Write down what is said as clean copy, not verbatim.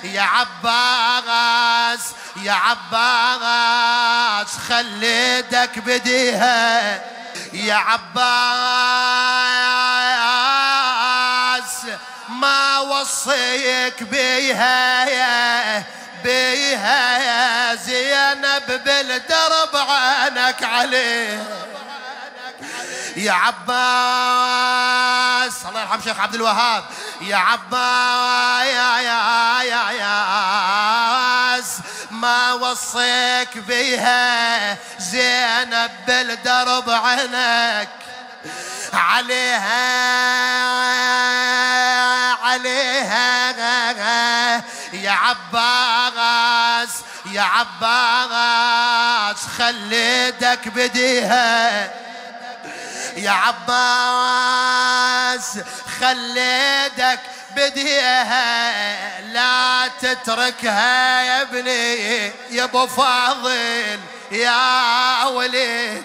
يا عباس يا عباس خلي يدك بديها يا عباس ما وصيك بيها بيها يا زينب بالدرب عينك عليه يا عباس الله يرحم شيخ عبد الوهاب يا عباس ما وصيك بيها زينب بالدرب عينك عليها يا عباس يا عباس خلي يدك بديها يا عباس خلي يدك بديها لا تتركها يا ابني يا ابو فاضل يا ولي